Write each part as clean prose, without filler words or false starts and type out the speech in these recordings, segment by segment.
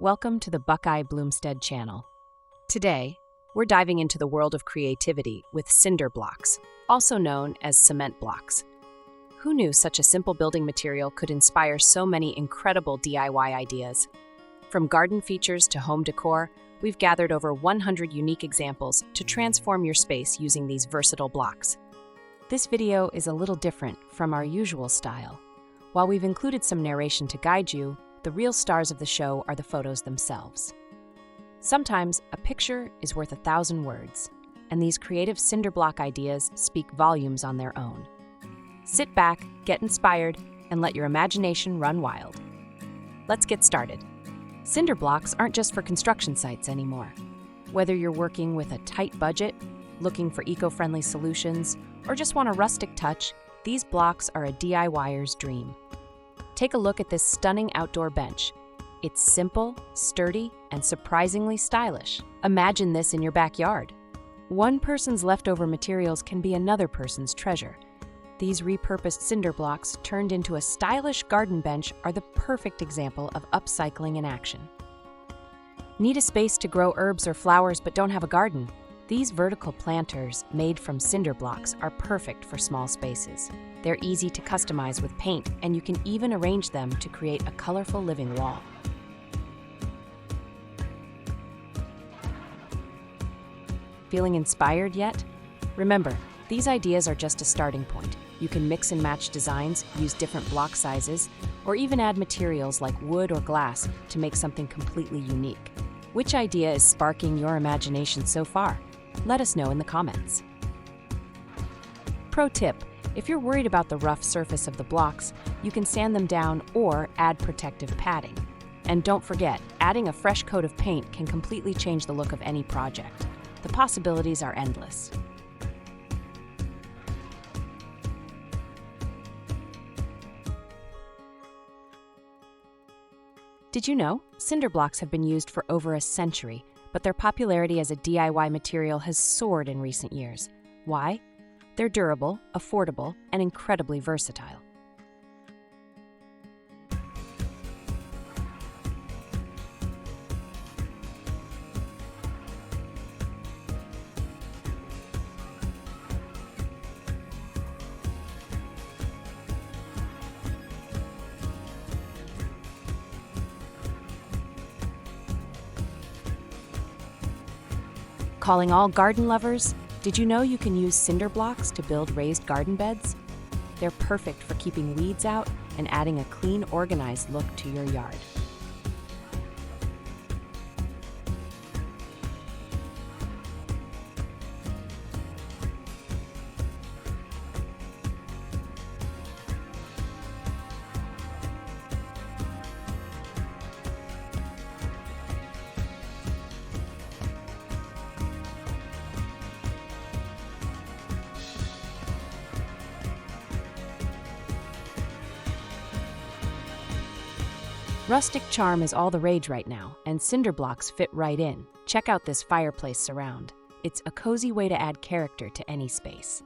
Welcome to the Buckeye Bloomstead channel. Today, we're diving into the world of creativity with cinder blocks, also known as cement blocks. Who knew such a simple building material could inspire so many incredible DIY ideas? From garden features to home decor, we've gathered over 100 unique examples to transform your space using these versatile blocks. This video is a little different from our usual style. While we've included some narration to guide you, the real stars of the show are the photos themselves. Sometimes a picture is worth 1,000 words, and these creative cinder block ideas speak volumes on their own. Sit back, get inspired, and let your imagination run wild. Let's get started. Cinder blocks aren't just for construction sites anymore. Whether you're working with a tight budget, looking for eco-friendly solutions, or just want a rustic touch, these blocks are a DIYer's dream. Take a look at this stunning outdoor bench. It's simple, sturdy, and surprisingly stylish. Imagine this in your backyard. One person's leftover materials can be another person's treasure. These repurposed cinder blocks turned into a stylish garden bench are the perfect example of upcycling in action. Need a space to grow herbs or flowers but don't have a garden? These vertical planters made from cinder blocks are perfect for small spaces. They're easy to customize with paint, and you can even arrange them to create a colorful living wall. Feeling inspired yet? Remember, these ideas are just a starting point. You can mix and match designs, use different block sizes, or even add materials like wood or glass to make something completely unique. Which idea is sparking your imagination so far? Let us know in the comments. Pro tip: if you're worried about the rough surface of the blocks, you can sand them down or add protective padding. And don't forget, adding a fresh coat of paint can completely change the look of any project. The possibilities are endless. Did you know? Cinder blocks have been used for over a century, but their popularity as a DIY material has soared in recent years. Why? They're durable, affordable, and incredibly versatile. Calling all garden lovers? Did you know you can use cinder blocks to build raised garden beds? They're perfect for keeping weeds out and adding a clean, organized look to your yard. Rustic charm is all the rage right now, and cinder blocks fit right in. Check out this fireplace surround. It's a cozy way to add character to any space.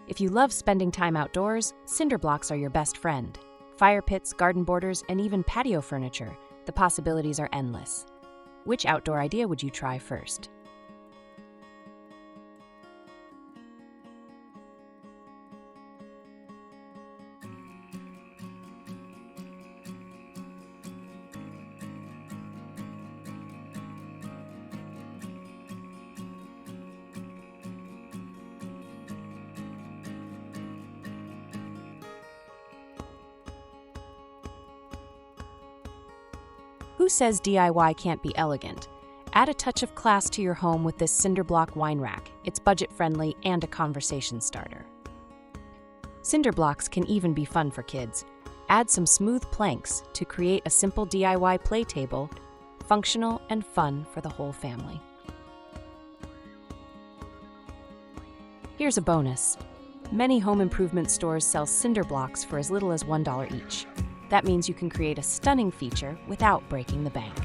If you love spending time outdoors, cinder blocks are your best friend. Fire pits, garden borders, and even patio furniture, the possibilities are endless. Which outdoor idea would you try first? Who says DIY can't be elegant? Add a touch of class to your home with this cinder block wine rack. It's budget-friendly and a conversation starter. Cinder blocks can even be fun for kids. Add some smooth planks to create a simple DIY play table, functional and fun for the whole family. Here's a bonus. Many home improvement stores sell cinder blocks for as little as $1 each. That means you can create a stunning feature without breaking the bank.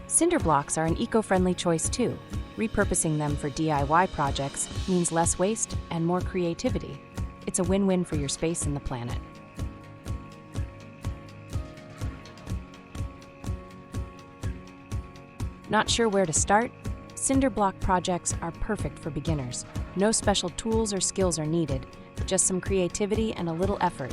Cinder blocks are an eco-friendly choice too. Repurposing them for DIY projects means less waste and more creativity. It's a win-win for your space and the planet. Not sure where to start? Cinder block projects are perfect for beginners. No special tools or skills are needed, just some creativity and a little effort.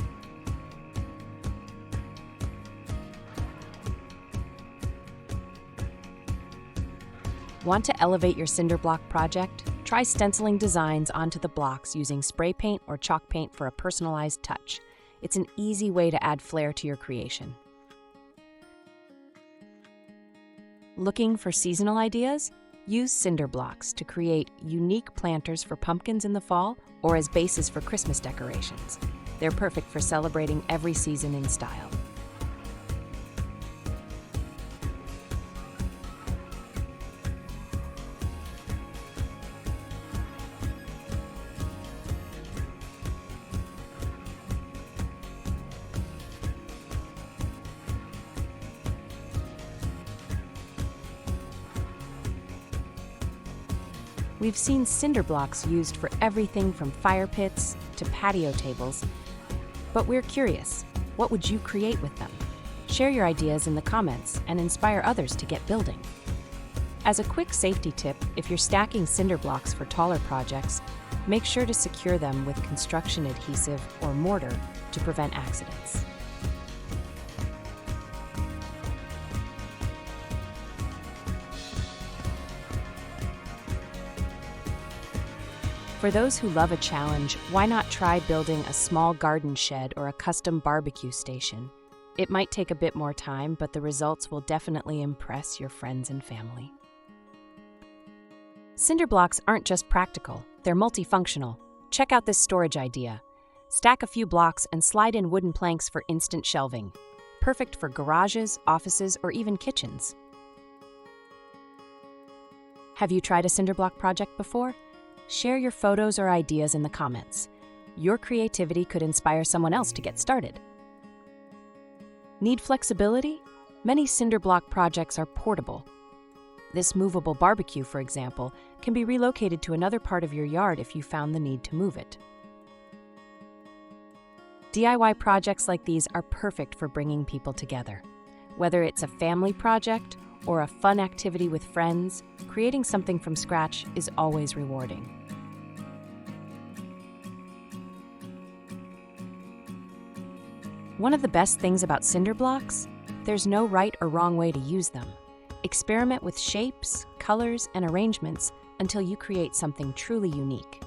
Want to elevate your cinder block project? Try stenciling designs onto the blocks using spray paint or chalk paint for a personalized touch. It's an easy way to add flair to your creation. Looking for seasonal ideas? Use cinder blocks to create unique planters for pumpkins in the fall or as bases for Christmas decorations. They're perfect for celebrating every season in style. We've seen cinder blocks used for everything from fire pits to patio tables, but we're curious, what would you create with them? Share your ideas in the comments and inspire others to get building. As a quick safety tip, if you're stacking cinder blocks for taller projects, make sure to secure them with construction adhesive or mortar to prevent accidents. For those who love a challenge, why not try building a small garden shed or a custom barbecue station? It might take a bit more time, but the results will definitely impress your friends and family. Cinder blocks aren't just practical, they're multifunctional. Check out this storage idea. Stack a few blocks and slide in wooden planks for instant shelving. Perfect for garages, offices, or even kitchens. Have you tried a cinder block project before? Share your photos or ideas in the comments. Your creativity could inspire someone else to get started. Need flexibility? Many cinder block projects are portable. This movable barbecue, for example, can be relocated to another part of your yard if you found the need to move it. DIY projects like these are perfect for bringing people together. Whether it's a family project or a fun activity with friends, creating something from scratch is always rewarding. One of the best things about cinder blocks? There's no right or wrong way to use them. Experiment with shapes, colors, and arrangements until you create something truly unique.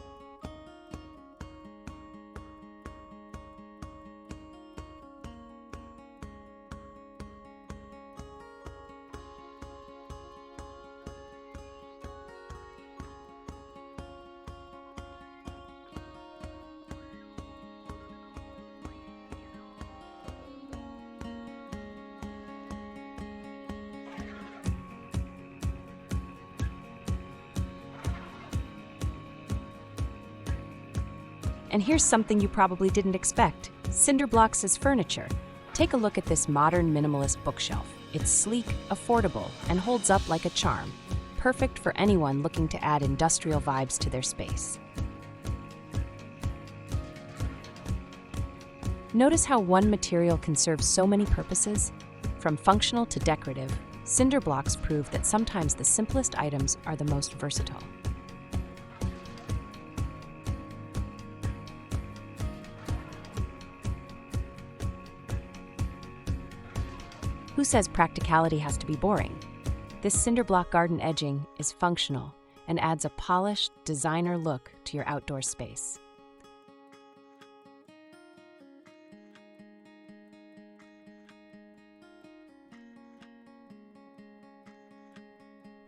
And here's something you probably didn't expect: cinder blocks as furniture. Take a look at this modern minimalist bookshelf. It's sleek, affordable, and holds up like a charm. Perfect for anyone looking to add industrial vibes to their space. Notice how one material can serve so many purposes? From functional to decorative, cinder blocks prove that sometimes the simplest items are the most versatile. Who says practicality has to be boring? This cinder block garden edging is functional and adds a polished, designer look to your outdoor space.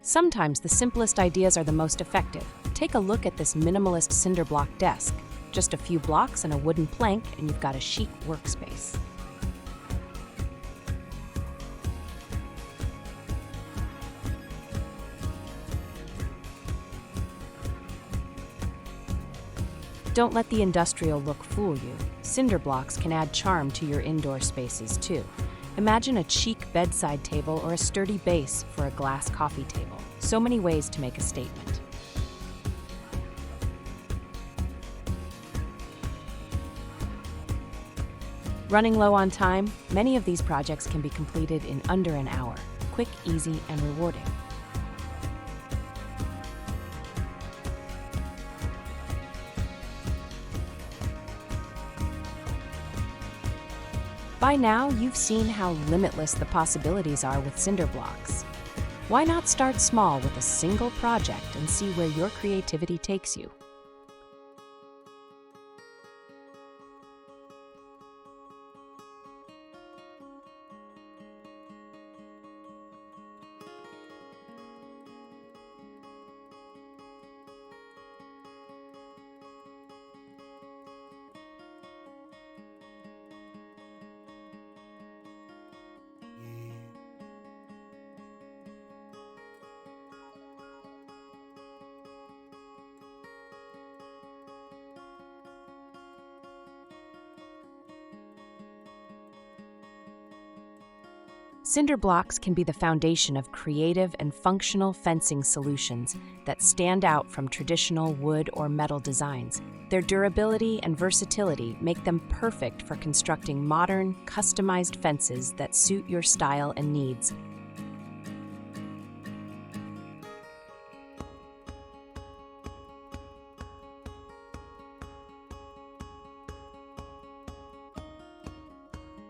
Sometimes the simplest ideas are the most effective. Take a look at this minimalist cinder block desk. Just a few blocks and a wooden plank, and you've got a chic workspace. Don't let the industrial look fool you. Cinder blocks can add charm to your indoor spaces too. Imagine a chic bedside table or a sturdy base for a glass coffee table. So many ways to make a statement. Running low on time, many of these projects can be completed in under an hour. Quick, easy, and rewarding. By now, you've seen how limitless the possibilities are with cinder blocks. Why not start small with a single project and see where your creativity takes you? Cinder blocks can be the foundation of creative and functional fencing solutions that stand out from traditional wood or metal designs. Their durability and versatility make them perfect for constructing modern, customized fences that suit your style and needs.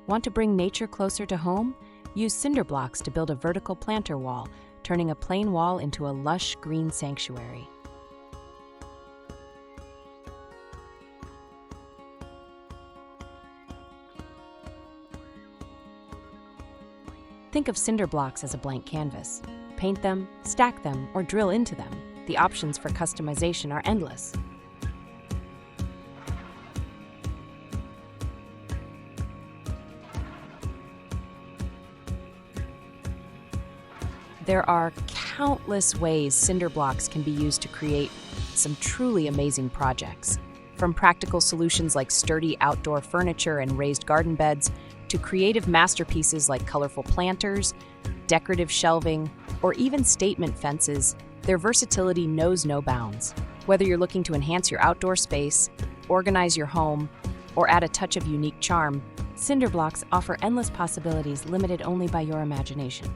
Want to bring nature closer to home? Use cinder blocks to build a vertical planter wall, turning a plain wall into a lush green sanctuary. Think of cinder blocks as a blank canvas. Paint them, stack them, or drill into them. The options for customization are endless. There are countless ways cinder blocks can be used to create some truly amazing projects. From practical solutions like sturdy outdoor furniture and raised garden beds, to creative masterpieces like colorful planters, decorative shelving, or even statement fences, their versatility knows no bounds. Whether you're looking to enhance your outdoor space, organize your home, or add a touch of unique charm, cinder blocks offer endless possibilities limited only by your imagination.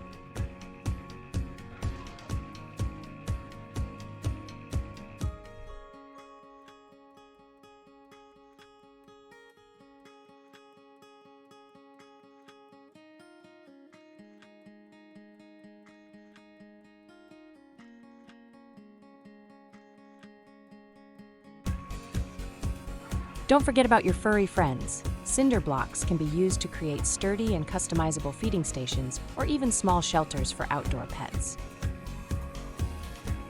Don't forget about your furry friends. Cinder blocks can be used to create sturdy and customizable feeding stations or even small shelters for outdoor pets.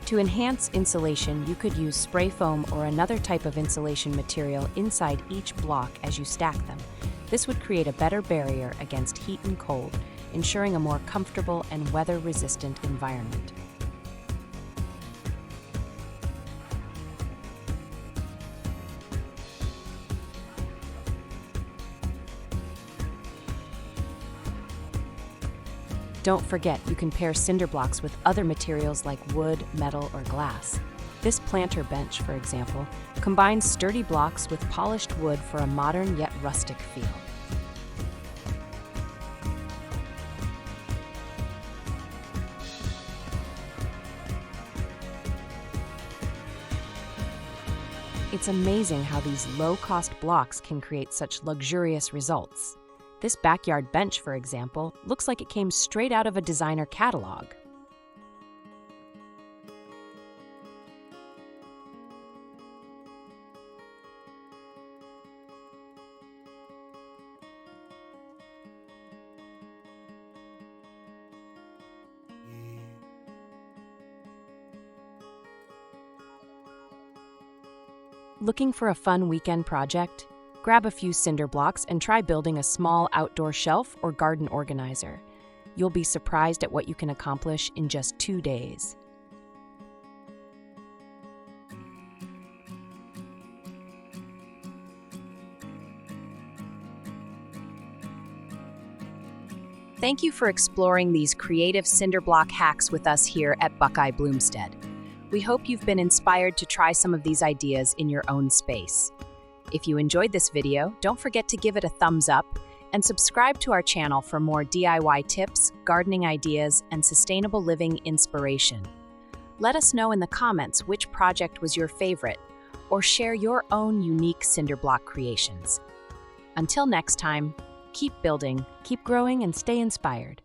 To enhance insulation, you could use spray foam or another type of insulation material inside each block as you stack them. This would create a better barrier against heat and cold, ensuring a more comfortable and weather-resistant environment. Don't forget, you can pair cinder blocks with other materials like wood, metal, or glass. This planter bench, for example, combines sturdy blocks with polished wood for a modern yet rustic feel. It's amazing how these low-cost blocks can create such luxurious results. This backyard bench, for example, looks like it came straight out of a designer catalog. Looking for a fun weekend project? Grab a few cinder blocks and try building a small outdoor shelf or garden organizer. You'll be surprised at what you can accomplish in just 2 days. Thank you for exploring these creative cinder block hacks with us here at Buckeye Bloomstead. We hope you've been inspired to try some of these ideas in your own space. If you enjoyed this video, don't forget to give it a thumbs up and subscribe to our channel for more DIY tips, gardening ideas, and sustainable living inspiration. Let us know in the comments which project was your favorite, or share your own unique cinder block creations. Until next time, keep building, keep growing, and stay inspired.